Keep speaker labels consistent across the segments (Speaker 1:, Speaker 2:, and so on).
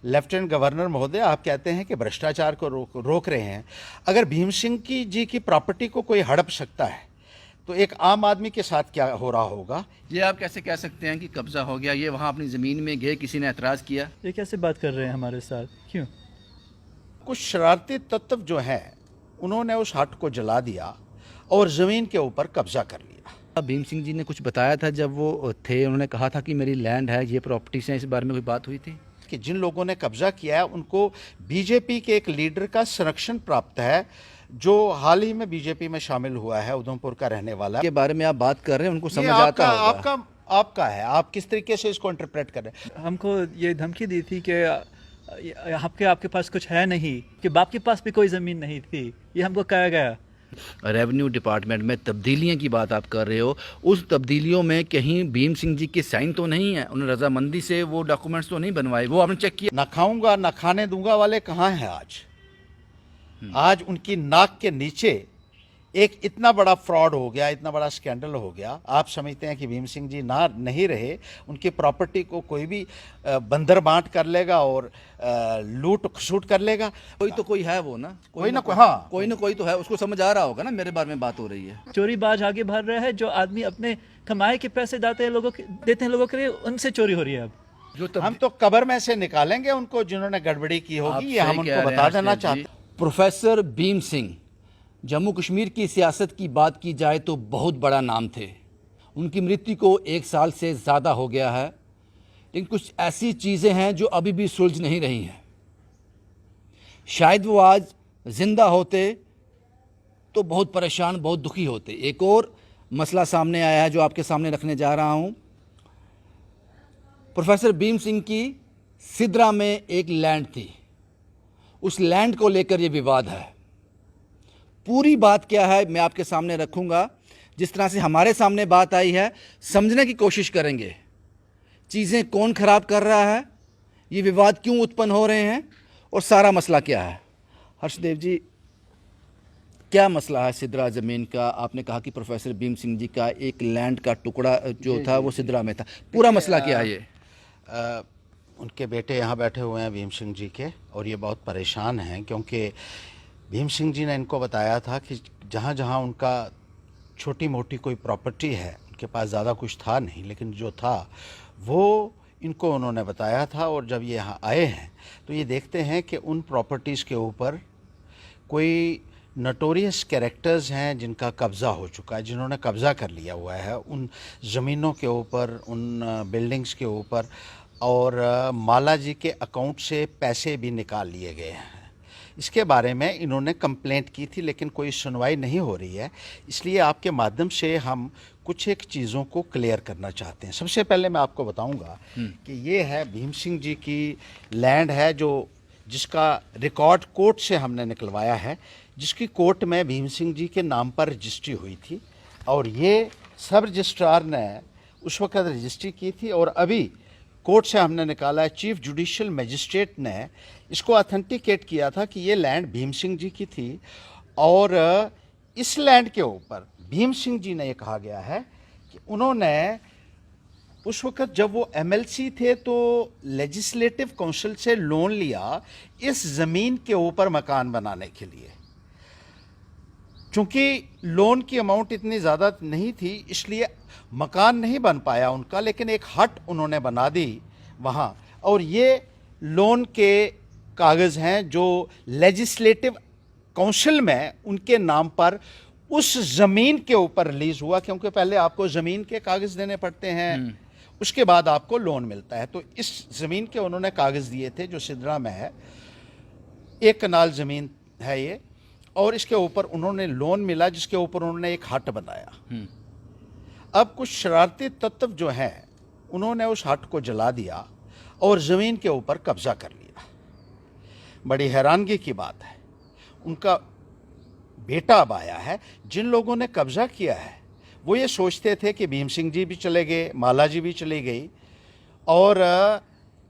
Speaker 1: Lieutenant governor महोदय, आप कहते हैं कि भ्रष्टाचार को रोक रहे हैं। अगर भीम सिंह जी की प्रॉपर्टी को कोई हड़प सकता है तो एक आम आदमी के साथ क्या हो रहा होगा?
Speaker 2: ये आप कैसे कह सकते हैं कि कब्जा हो गया? ये वहाँ अपनी ज़मीन में गए, किसी ने एतराज़ किया?
Speaker 3: ये कैसे बात कर रहे हैं हमारे साथ? क्यों?
Speaker 1: कुछ शरारती तत्व जो हैं उन्होंने उस हट को जला दिया और ज़मीन के ऊपर कब्जा कर लिया।
Speaker 2: भीम सिंह जी ने कुछ बताया था जब वो थे, उन्होंने कहा था कि मेरी लैंड है, ये प्रॉपर्टीज़ हैं, इस बारे में कोई बात हुई थी?
Speaker 1: कि जिन लोगों ने कब्जा किया है उनको बीजेपी के एक लीडर का संरक्षण प्राप्त है, जो हाल ही में बीजेपी में शामिल हुआ है, उधमपुर का रहने वाला।
Speaker 2: के बारे में आप बात कर रहे हैं, उनको
Speaker 1: ये
Speaker 2: समझ आता होगा।
Speaker 1: आपका है, आप किस तरीके से इसको इंटरप्रेट कर रहे हैं?
Speaker 3: हमको ये धमकी दी थी कि आपके पास कुछ है नहीं, कि बाप के पास भी कोई ज़मीन नहीं थी, ये हमको कहा गया।
Speaker 2: रेवेन्यू डिपार्टमेंट में तब्दीलियां की बात आप कर रहे हो, उस तब्दीलियों में कहीं भीम सिंह जी के साइन तो नहीं है? उन्होंने रजामंदी से वो डॉक्यूमेंट्स तो नहीं बनवाए? वो आपने चेक किया?
Speaker 1: ना खाऊंगा ना खाने दूंगा वाले कहाँ हैं आज? आज उनकी नाक के नीचे एक इतना बड़ा फ्रॉड हो गया, इतना बड़ा स्कैंडल हो गया। आप समझते हैं कि भीम सिंह जी ना नहीं रहे, उनकी प्रॉपर्टी को कोई भी बंदर बांट कर लेगा और लूट खसूट कर लेगा?
Speaker 2: कोई है वो ना,
Speaker 1: कोई ना कोई, हाँ,
Speaker 2: कोई ना कोई तो है, उसको समझ आ रहा होगा ना मेरे बारे में बात हो रही है।
Speaker 3: चोरीबाज आगे बढ़ रहा है, जो आदमी अपने कमाए के पैसे देते हैं लोगों के लिए, उनसे चोरी हो रही है अब।
Speaker 1: हम तो कब्र में से निकालेंगे उनको जिन्होंने गड़बड़ी की होगी, ये हम उनको बता देना चाहते हैं।
Speaker 2: प्रोफेसर भीम सिंह जम्मू कश्मीर की सियासत की बात की जाए तो बहुत बड़ा नाम थे। उनकी मृत्यु को 1 साल से ज़्यादा हो गया है, लेकिन कुछ ऐसी चीज़ें हैं जो अभी भी सुलझ नहीं रही हैं। शायद वो आज ज़िंदा होते तो बहुत परेशान, बहुत दुखी होते। एक और मसला सामने आया है जो आपके सामने रखने जा रहा हूँ। प्रोफेसर भीम सिंह की सिद्रा में एक लैंड थी, उस लैंड को लेकर ये विवाद है। पूरी बात क्या है मैं आपके सामने रखूंगा, जिस तरह से हमारे सामने बात आई है समझने की कोशिश करेंगे। चीज़ें कौन ख़राब कर रहा है, ये विवाद क्यों उत्पन्न हो रहे हैं और सारा मसला क्या है। हर्षदेव जी, क्या मसला है सिद्रा ज़मीन का? आपने कहा कि प्रोफेसर भीम सिंह जी का एक लैंड का टुकड़ा जो था वो सिद्रा में था, पूरा मसला क्या है ये?
Speaker 1: उनके बेटे यहाँ बैठे हुए हैं भीम सिंह जी के, और ये बहुत परेशान हैं क्योंकि भीम सिंह जी ने इनको बताया था कि जहाँ जहाँ उनका छोटी मोटी कोई प्रॉपर्टी है, उनके पास ज़्यादा कुछ था नहीं, लेकिन जो था वो इनको उन्होंने बताया था। और जब ये यहाँ आए हैं तो ये देखते हैं कि उन प्रॉपर्टीज़ के ऊपर कोई नटोरियस कैरेक्टर्स हैं जिनका कब्ज़ा हो चुका है, जिन्होंने कब्ज़ा कर लिया हुआ है उन ज़मीनों के ऊपर, उन बिल्डिंग्स के ऊपर, और माला जी के अकाउंट से पैसे भी निकाल लिए गए हैं। इसके बारे में इन्होंने कंप्लेंट की थी, लेकिन कोई सुनवाई नहीं हो रही है। इसलिए आपके माध्यम से हम कुछ एक चीज़ों को क्लियर करना चाहते हैं। सबसे पहले मैं आपको बताऊंगा कि ये है भीम सिंह जी की लैंड है, जो जिसका रिकॉर्ड कोर्ट से हमने निकलवाया है, जिसकी कोर्ट में भीम सिंह जी के नाम पर रजिस्ट्री हुई थी, और ये सब रजिस्ट्रार ने उस वक्त रजिस्ट्री की थी, और अभी कोर्ट से हमने निकाला है, चीफ जुडिशियल मजिस्ट्रेट ने इसको ऑथेंटिकेट किया था कि ये लैंड भीम सिंह जी की थी। और इस लैंड के ऊपर भीम सिंह जी ने ये कहा गया है कि उन्होंने उस वक्त जब वो एमएलसी थे तो लेजिस्लेटिव काउंसिल से लोन लिया इस ज़मीन के ऊपर मकान बनाने के लिए। चूँकि लोन की अमाउंट इतनी ज़्यादा नहीं थी, इसलिए मकान नहीं बन पाया उनका, लेकिन एक हट उन्होंने बना दी वहाँ। और ये लोन के कागज़ हैं जो लेजिस्लेटिव काउंसिल में उनके नाम पर उस ज़मीन के ऊपर रिलीज़ हुआ, क्योंकि पहले आपको ज़मीन के कागज़ देने पड़ते हैं, उसके बाद आपको लोन मिलता है। तो इस ज़मीन के उन्होंने कागज़ दिए थे जो सिद्रा में है, 1 कनाल ज़मीन है ये, और इसके ऊपर उन्होंने लोन मिला जिसके ऊपर उन्होंने एक हट बनाया। अब कुछ शरारती तत्व जो हैं उन्होंने उस हट को जला दिया और ज़मीन के ऊपर कब्जा कर लिया। बड़ी हैरानगी की बात है, उनका बेटा अब आया है। जिन लोगों ने कब्जा किया है वो ये सोचते थे कि भीम सिंह जी भी चले गए, माला जी भी चली गई, और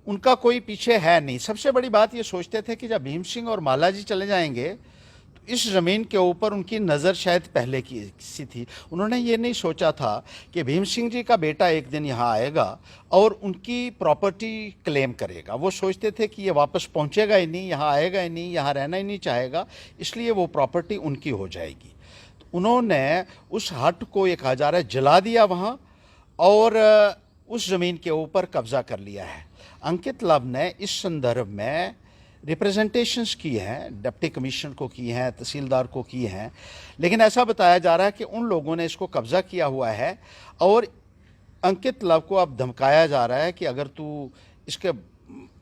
Speaker 1: उनका कोई पीछे है नहीं। सबसे बड़ी बात ये सोचते थे कि जब भीम सिंह और माला जी चले जाएंगे तो इस ज़मीन के ऊपर उनकी नज़र शायद पहले की सी थी। उन्होंने ये नहीं सोचा था कि भीम सिंह जी का बेटा एक दिन यहाँ आएगा और उनकी प्रॉपर्टी क्लेम करेगा। वो सोचते थे कि ये वापस पहुँचेगा ही नहीं, यहाँ आएगा ही नहीं, यहाँ रहना ही नहीं चाहेगा, इसलिए वो प्रॉपर्टी उनकी हो जाएगी। तो उन्होंने उस हट को, ये कहा जा रहा है, जला दिया वहाँ और उस ज़मीन के ऊपर कब्ज़ा कर लिया है। अंकित लव ने इस संदर्भ में रिप्रेजेंटेशंस की हैं, डिप्टी कमिश्नर को की हैं, तहसीलदार को की हैं, लेकिन ऐसा बताया जा रहा है कि उन लोगों ने इसको कब्ज़ा किया हुआ है और अंकित लव को अब धमकाया जा रहा है कि अगर तू इसके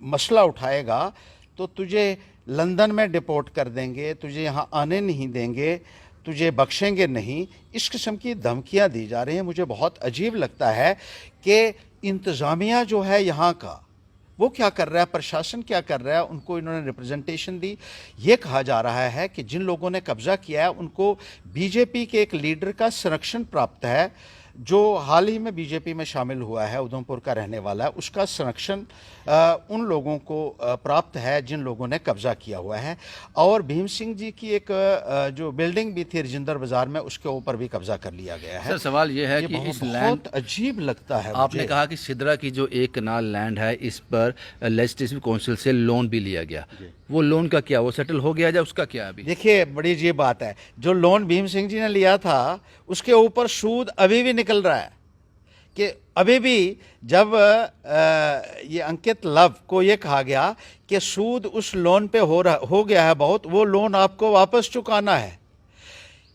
Speaker 1: मसला उठाएगा तो तुझे लंदन में डिपोर्ट कर देंगे, तुझे यहाँ आने नहीं देंगे, तुझे बख्शेंगे नहीं। इस किस्म की धमकियाँ दी जा रही हैं। मुझे बहुत अजीब लगता है कि इंतज़ामिया जो है यहाँ का, वो क्या कर रहा है, प्रशासन क्या कर रहा है। उनको इन्होंने रिप्रेजेंटेशन दी। ये कहा जा रहा है कि जिन लोगों ने कब्ज़ा किया है उनको बीजेपी के एक लीडर का संरक्षण प्राप्त है, जो हाल ही में बीजेपी में शामिल हुआ है, उधमपुर का रहने वाला है। उसका संरक्षण उन लोगों को प्राप्त है जिन लोगों ने कब्ज़ा किया हुआ है। और भीम सिंह जी की एक जो बिल्डिंग भी थी रजिंदर बाज़ार में, उसके ऊपर भी कब्ज़ा कर लिया गया है।
Speaker 2: सर सवाल ये है कि इस लैंड,
Speaker 1: बहुत अजीब लगता है
Speaker 2: आपने
Speaker 1: मुझे।
Speaker 2: कहा कि सिदरा की जो एक कनाल लैंड है, इस पर लेजिस्लेटिव काउंसिल से लोन भी लिया गया, वो लोन का क्या, वो सेटल हो गया या उसका क्या अभी?
Speaker 1: देखिए, बड़ी अजीब बात है, जो लोन भीम सिंह जी ने लिया था उसके ऊपर सूद अभी भी निकल रहा है। कि अभी भी जब ये अंकित लव को ये कहा गया कि सूद उस लोन पे हो गया है बहुत, वो लोन आपको वापस चुकाना है।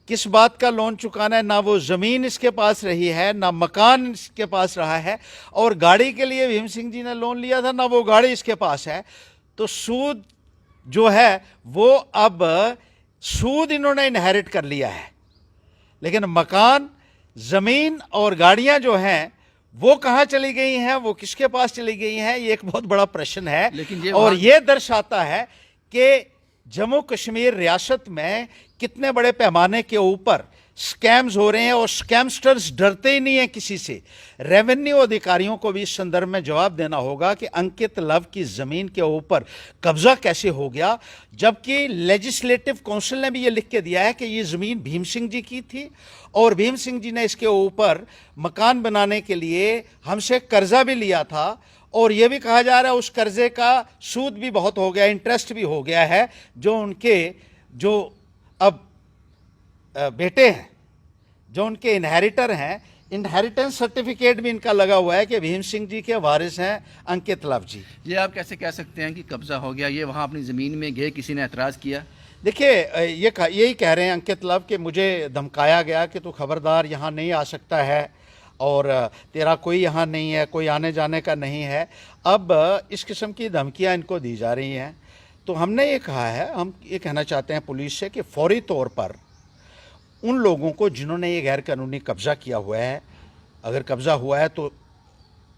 Speaker 1: किस बात का लोन चुकाना है? ना वो ज़मीन इसके पास रही है, ना मकान इसके पास रहा है, और गाड़ी के लिए भीम सिंह जी ने लोन लिया था, ना वो गाड़ी इसके पास है। तो सूद जो है वो अब सूद इन्होंने इनहेरिट कर लिया है, लेकिन मकान, ज़मीन और गाड़ियां जो हैं वो कहाँ चली गई हैं, वो किसके पास चली गई हैं, ये एक बहुत बड़ा प्रश्न है।
Speaker 2: लेकिन
Speaker 1: और ये दर्शाता है कि जम्मू कश्मीर रियासत में कितने बड़े पैमाने के ऊपर स्कैम्स हो रहे हैं और स्कैमस्टर्स डरते ही नहीं हैं किसी से। रेवेन्यू अधिकारियों को भी इस संदर्भ में जवाब देना होगा कि अंकित लव की ज़मीन के ऊपर कब्जा कैसे हो गया, जबकि लेजिस्लेटिव काउंसिल ने भी ये लिख के दिया है कि ये ज़मीन भीम सिंह जी की थी और भीम सिंह जी ने इसके ऊपर मकान बनाने के लिए हमसे कर्जा भी लिया था। और ये भी कहा जा रहा है उस कर्जे का सूद भी बहुत हो गया, इंटरेस्ट भी हो गया है। जो उनके जो अब बेटे हैं, जो उनके इनहेरिटर हैं, इनहेरिटेंस सर्टिफिकेट भी इनका लगा हुआ है कि भीम सिंह जी के वारिस हैं अंकित लव जी।
Speaker 2: ये आप कैसे कह सकते हैं कि कब्जा हो गया? ये वहाँ अपनी ज़मीन में गए, किसी ने एतराज़ किया?
Speaker 1: देखिए, यही कह रहे हैं अंकित लव कि मुझे धमकाया गया कि तू खबरदार यहाँ नहीं आ सकता है और तेरा कोई यहाँ नहीं है, कोई आने जाने का नहीं है। अब इस किस्म की धमकियाँ इनको दी जा रही हैं। तो हमने ये कहा है, हम ये कहना चाहते हैं पुलिस से कि फौरी तौर पर उन लोगों को जिन्होंने ये गैर कानूनी कब्ज़ा किया हुआ है, अगर कब्ज़ा हुआ है तो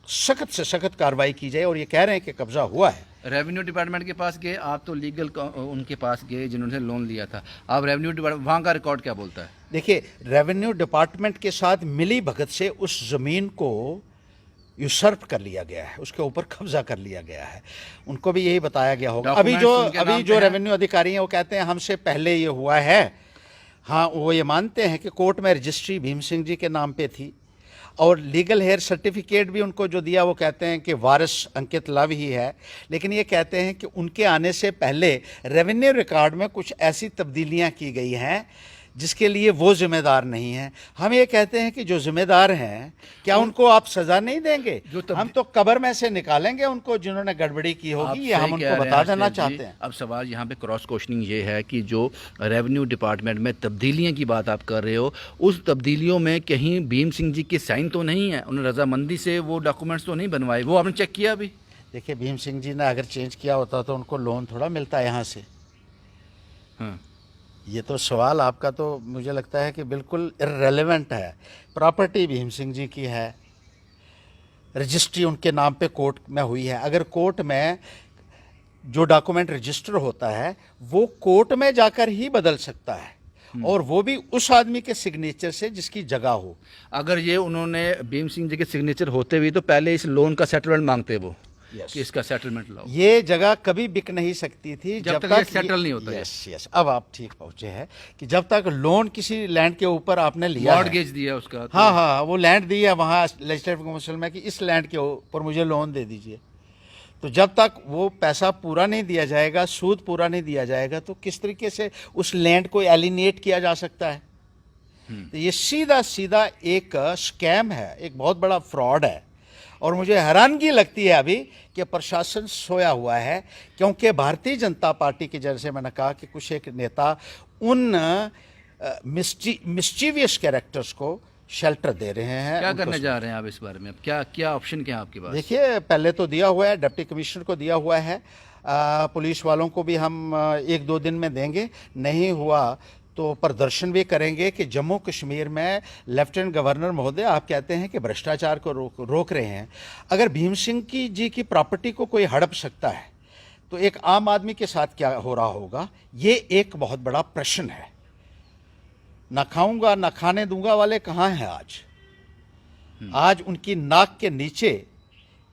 Speaker 1: सख्त से सख्त कार्रवाई की जाए। और ये कह रहे हैं कि कब्ज़ा हुआ है।
Speaker 2: रेवेन्यू डिपार्टमेंट के पास गए आप, तो लीगल उनके पास गए जिन्होंने लोन लिया था। आप रेवेन्यू डिपार्टमेंट, वहाँ का रिकॉर्ड क्या बोलता है?
Speaker 1: देखिए, रेवेन्यू डिपार्टमेंट के साथ मिली भगत से उस ज़मीन को यूसर्प कर लिया गया है, उसके ऊपर कब्जा कर लिया गया है। उनको भी यही बताया गया होगा। अभी जो रेवेन्यू अधिकारी हैं वो कहते हैं हमसे पहले ये हुआ है। हाँ, वो ये मानते हैं कि कोर्ट में रजिस्ट्री भीम सिंह जी के नाम पे थी और लीगल हेयर सर्टिफिकेट भी उनको जो दिया वो कहते हैं कि वारिस अंकित लव ही है। लेकिन ये कहते हैं कि उनके आने से पहले रेवेन्यू रिकॉर्ड में कुछ ऐसी तब्दीलियां की गई हैं जिसके लिए वो जिम्मेदार नहीं हैं। हम ये कहते हैं कि जो जिम्मेदार हैं, क्या उनको आप सज़ा नहीं देंगे? हम तो कब्र में से निकालेंगे उनको जिन्होंने गड़बड़ी की होगी, ये हम उनको बता देना चाहते हैं।
Speaker 2: अब सवाल यहाँ पे क्रॉस क्वेश्चनिंग ये है कि जो रेवेन्यू डिपार्टमेंट में तब्दीलियाँ की बात आप कर रहे हो, उस तब्दीलियों में कहीं भीम सिंह जी के साइन तो नहीं है? उन्होंने रजामंदी से वो डॉक्यूमेंट्स तो नहीं बनवाए? वो आपने चेक किया अभी?
Speaker 1: देखिए, भीम सिंह जी ने अगर चेंज किया होता तो उनको लोन थोड़ा मिलता है यहाँ से।
Speaker 2: हाँ,
Speaker 1: ये तो सवाल आपका तो मुझे लगता है कि बिल्कुल इर्रेलेवेंट है। प्रॉपर्टी भीम सिंह जी की है, रजिस्ट्री उनके नाम पे कोर्ट में हुई है। अगर कोर्ट में जो डॉक्यूमेंट रजिस्टर होता है वो कोर्ट में जाकर ही बदल सकता है, और वो भी उस आदमी के सिग्नेचर से जिसकी जगह हो।
Speaker 2: अगर ये उन्होंने भीम सिंह जी के सिग्नेचर होते हुए तो पहले इस लोन का सेटलमेंट मांगते वो,
Speaker 1: Yes.
Speaker 2: कि इसका सेटलमेंट लाओ।
Speaker 1: ये जगह कभी बिक नहीं सकती थी
Speaker 2: जब तक ये settle नहीं होता है।
Speaker 1: यस यस, अब आप ठीक पहुंचे हैं कि जब तक लोन किसी लैंड के ऊपर आपने लिया है,
Speaker 2: मॉर्गेज दिया उसका तो
Speaker 1: हाँ हाँ, वो लैंड दी है वहाँ लेजिस्लेटिव काउंसिल में कि इस लैंड के ऊपर मुझे लोन दे दीजिए, तो जब तक वो पैसा पूरा नहीं दिया जाएगा, सूद पूरा नहीं दिया जाएगा, तो किस तरीके से उस लैंड को एलिनेट किया जा सकता है? तो ये सीधा सीधा एक स्कैम है, एक बहुत बड़ा फ्रॉड है। और मुझे हैरानगी लगती है अभी कि प्रशासन सोया हुआ है, क्योंकि भारतीय जनता पार्टी के, जैसे मैंने कहा कि कुछ एक नेता उन मिस्चीवियस कैरेक्टर्स को शेल्टर दे रहे हैं।
Speaker 2: क्या
Speaker 1: उनको
Speaker 2: करने जा रहे हैं आप इस बारे में? अब क्या क्या ऑप्शन क्या है आपके पास?
Speaker 1: देखिए, पहले तो दिया हुआ है, डिप्टी कमिश्नर को दिया हुआ है, पुलिस वालों को भी हम 1-2 दिन में देंगे, नहीं हुआ तो प्रदर्शन भी करेंगे कि जम्मू कश्मीर में लेफ्टिनेंट गवर्नर महोदय आप कहते हैं कि भ्रष्टाचार को रोक रहे हैं। अगर भीम सिंह जी की प्रॉपर्टी को कोई हड़प सकता है तो एक आम आदमी के साथ क्या हो रहा होगा, ये एक बहुत बड़ा प्रश्न है। ना खाऊंगा ना खाने दूंगा वाले कहाँ हैं आज? आज उनकी नाक के नीचे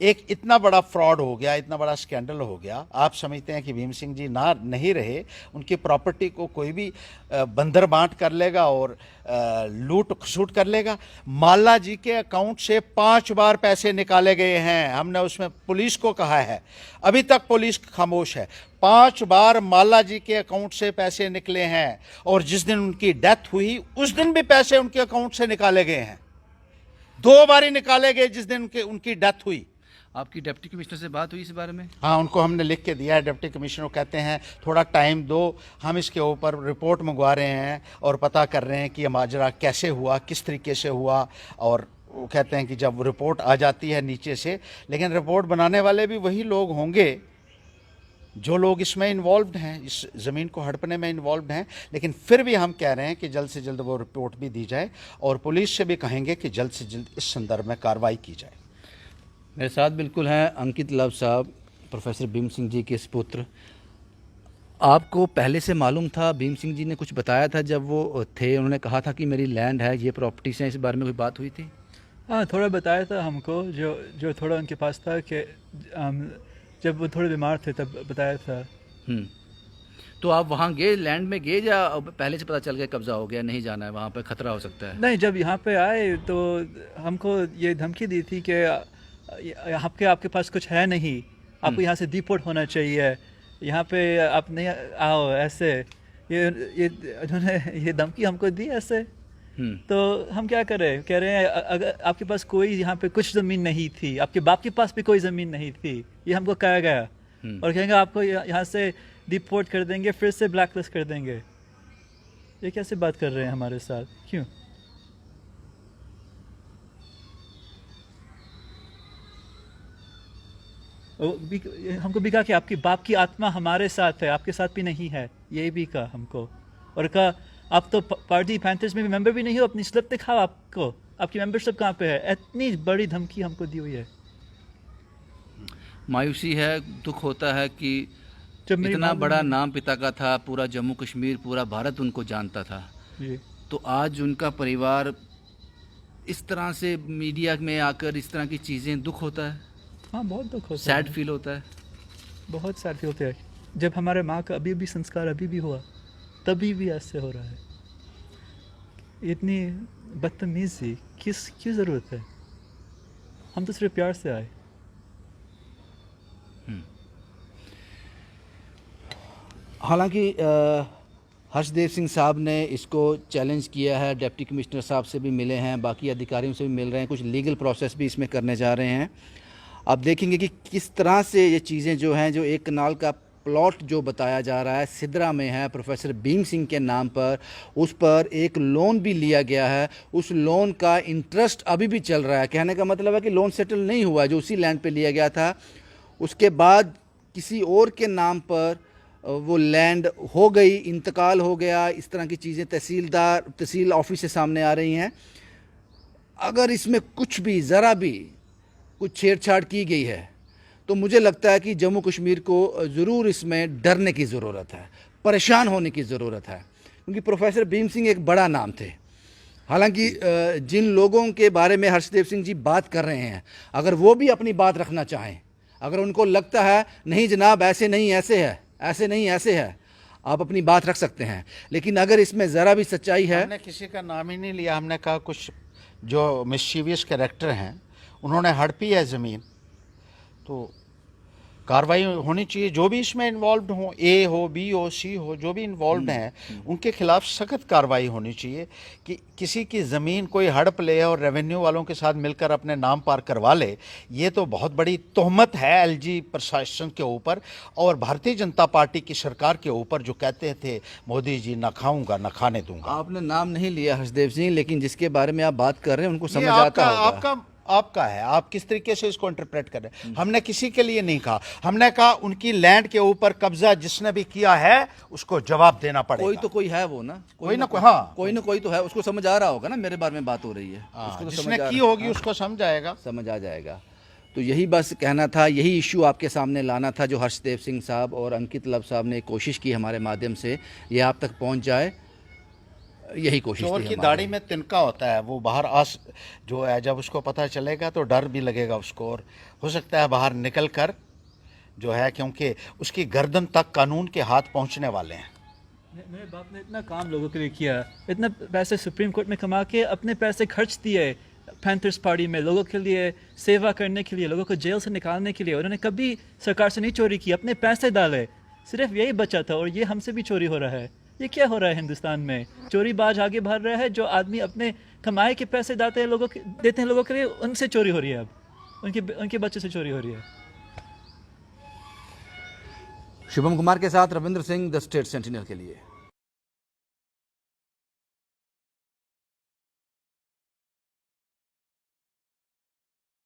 Speaker 1: एक इतना बड़ा फ्रॉड हो गया, इतना बड़ा स्कैंडल हो गया। आप समझते हैं कि भीम सिंह जी ना नहीं रहे, उनकी प्रॉपर्टी को कोई भी बंदर बांट कर लेगा और लूट खसूट कर लेगा। माला जी के अकाउंट से 5 बार पैसे निकाले गए हैं, हमने उसमें पुलिस को कहा है, अभी तक पुलिस खामोश है। 5 बार माला जी के अकाउंट से पैसे निकले हैं, और जिस दिन उनकी डेथ हुई उस दिन भी पैसे उनके अकाउंट से निकाले गए हैं। 2 बार ही निकाले गए जिस दिन उनकी डेथ हुई।
Speaker 2: आपकी डिप्टी कमिश्नर से बात हुई इस बारे में?
Speaker 1: हाँ, उनको हमने लिख के दिया है। डिप्टी कमिश्नर कहते हैं थोड़ा टाइम दो, हम इसके ऊपर रिपोर्ट मंगवा रहे हैं और पता कर रहे हैं कि ये माजरा कैसे हुआ, किस तरीके से हुआ। और वो कहते हैं कि जब रिपोर्ट आ जाती है नीचे से, लेकिन रिपोर्ट बनाने वाले भी वही लोग होंगे जो लोग इसमें इन्वॉल्व्ड हैं, इस ज़मीन को हड़पने में इन्वॉल्व्ड हैं। लेकिन फिर भी हम कह रहे हैं कि जल्द से जल्द वो रिपोर्ट भी दी जाए, और पुलिस से भी कहेंगे कि जल्द से जल्द इस संदर्भ में कार्रवाई की जाए।
Speaker 2: मेरे साथ बिल्कुल हैं अंकित लव साहब, प्रोफेसर भीम सिंह जी के सुपुत्र। आपको पहले से मालूम था, भीम सिंह जी ने कुछ बताया था जब वो थे, उन्होंने कहा था कि मेरी लैंड है, ये प्रॉपर्टीज हैं, इस बारे में कोई बात हुई थी?
Speaker 3: हाँ, थोड़ा बताया था हमको, जो थोड़ा उनके पास था कि जब वो थोड़े बीमार थे तब बताया था।
Speaker 2: तो आप वहाँ गए, लैंड में गए, या पहले से पता चल गया कब्जा हो गया, नहीं जाना है वहाँ पे, खतरा हो सकता है?
Speaker 3: नहीं, जब यहाँ पे आए तो हमको ये धमकी दी थी कि आपके पास कुछ है नहीं, आपको यहाँ से डिपोर्ट होना चाहिए, यहाँ पे आप नहीं आओ, ऐसे ये उन्होंने ये धमकी हमको दी ऐसे। तो हम क्या करें, कह रहे हैं अगर आपके पास कोई यहाँ पे कुछ ज़मीन नहीं थी, आपके बाप के पास भी कोई ज़मीन नहीं थी, ये हमको कहा गया, और कहेंगे आपको यहाँ से डिपोर्ट कर देंगे, फिर से ब्लैक लिस्ट कर देंगे। ये कैसे बात कर रहे हैं हमारे साथ, क्यों? हमको भी कहा कि आपकी बाप की आत्मा हमारे साथ है, आपके साथ भी नहीं है, ये भी कहा हमको। और कहा आप तो पार्टी पैंथर्स में भी मेंबर भी नहीं हो, अपनी स्लिप दिखाओ आपको, आपकी मेंबरशिप कहाँ पे है। इतनी बड़ी धमकी हमको दी हुई है।
Speaker 2: मायूसी है, दुख होता है कि
Speaker 3: जब मेरी
Speaker 2: इतना बड़ा नाम पिता का था, पूरा जम्मू कश्मीर, पूरा भारत उनको जानता था, तो आज उनका परिवार इस तरह से मीडिया में आकर इस तरह की चीज़ें, दुख होता है।
Speaker 3: हाँ, बहुत दुख होता है,
Speaker 2: सैड फील होता है,
Speaker 3: बहुत सैड फील होता है। जब हमारे माँ का अभी भी संस्कार अभी भी हुआ, तभी भी ऐसे हो रहा है। इतनी बदतमीजी क्यों ज़रूरत है? हम तो सिर्फ प्यार से आए।
Speaker 2: हालांकि हर्षदेव सिंह साहब ने इसको चैलेंज किया है, डिप्टी कमिश्नर साहब से भी मिले हैं, बाकी अधिकारियों से भी मिल रहे हैं, कुछ लीगल प्रोसेस भी इसमें करने जा रहे हैं। आप देखेंगे कि किस तरह से ये चीज़ें जो हैं, जो एक कनाल का प्लॉट जो बताया जा रहा है सिद्रा में है प्रोफेसर भीम सिंह के नाम पर, उस पर एक लोन भी लिया गया है, उस लोन का इंटरेस्ट अभी भी चल रहा है। कहने का मतलब है कि लोन सेटल नहीं हुआ जो उसी लैंड पे लिया गया था, उसके बाद किसी और के नाम पर वो लैंड हो गई, इंतकाल हो गया, इस तरह की चीज़ें तहसील ऑफिस से सामने आ रही हैं। अगर इसमें कुछ भी ज़रा भी कुछ छेड़छाड़ की गई है तो मुझे लगता है कि जम्मू कश्मीर को ज़रूर इसमें डरने की ज़रूरत है, परेशान होने की ज़रूरत है, क्योंकि प्रोफेसर भीम सिंह एक बड़ा नाम थे। हालांकि जिन लोगों के बारे में हर्षदेव सिंह जी बात कर रहे हैं, अगर वो भी अपनी बात रखना चाहें, अगर उनको लगता है नहीं जनाब ऐसे नहीं ऐसे है, ऐसे नहीं ऐसे है, आप अपनी बात रख सकते हैं। लेकिन अगर इसमें ज़रा भी सच्चाई है,
Speaker 1: हमने किसी का नाम ही नहीं लिया, हमने कहा कुछ जो मिस्चीवियस कैरेक्टर हैं उन्होंने हड़पी है ज़मीन, तो कार्रवाई होनी चाहिए। जो भी इसमें इन्वॉल्व हो, ए हो, बी हो, सी हो, जो भी इन्वॉल्व हैं उनके खिलाफ सख्त कार्रवाई होनी चाहिए कि किसी की ज़मीन कोई हड़प ले और रेवेन्यू वालों के साथ मिलकर अपने नाम पार करवा ले। ये तो बहुत बड़ी तोहमत है एलजी प्रशासन के ऊपर और भारतीय जनता पार्टी की सरकार के ऊपर, जो कहते थे मोदी जी ना खाऊंगा ना खाने दूंगा।
Speaker 2: आपने नाम नहीं लिया हर्षदेव सिंह, लेकिन जिसके बारे में आप बात कर रहे हैं उनको
Speaker 1: ये
Speaker 2: समझ आता होगा।
Speaker 1: आपका है, आप किस तरीके से इसको इंटरप्रेट कर रहे हैं। हमने किसी के लिए नहीं कहा, हमने कहा उनकी लैंड के ऊपर कब्जा जिसने भी किया है उसको जवाब देना पड़ेगा।
Speaker 2: कोई तो कोई है वो ना,
Speaker 1: कोई ना कोई, हाँ
Speaker 2: कोई ना कोई तो है, उसको समझ आ रहा होगा ना मेरे बारे में बात हो रही है, उसको तो
Speaker 1: जिसने
Speaker 2: समझ आ
Speaker 1: की
Speaker 2: रहा-
Speaker 1: होगी
Speaker 2: हाँ,
Speaker 1: उसको समझ आएगा,
Speaker 2: समझ आ जाएगा। तो यही बस कहना था, यही इशू आपके सामने लाना था, जो हर्षदेव सिंह साहब और अंकित लब साहब ने कोशिश की हमारे माध्यम से ये आप तक पहुंच जाए, यही कोशिश
Speaker 1: चोर
Speaker 2: थी
Speaker 1: की
Speaker 2: हमारी।
Speaker 1: दाढ़ी में तिनका होता है, वो बाहर जो है जब उसको पता चलेगा तो डर भी लगेगा उसको, और हो सकता है बाहर निकल कर जो है, क्योंकि उसकी गर्दन तक कानून के हाथ पहुंचने वाले हैं।
Speaker 3: मेरे बाप ने इतना काम लोगों के लिए किया, इतना पैसे सुप्रीम कोर्ट में कमा के अपने पैसे खर्च दिए पैंथर्स पार्टी में, लोगों के लिए सेवा करने के लिए, लोगों को जेल से निकालने के लिए। उन्होंने कभी सरकार से नहीं चोरी की, अपने पैसे डाले, सिर्फ यही बचा था। और ये हमसे भी चोरी हो रहा है। ये क्या हो रहा है हिंदुस्तान में? चोरीबाज आगे बढ़ रहा है, जो आदमी अपने कमाए के पैसे देते हैं लोगों के लिए, उनसे चोरी हो रही है। अब उनके बच्चे से चोरी हो रही है।
Speaker 2: शुभम कुमार के साथ Ravindra Singh, the state sentinel के लिए।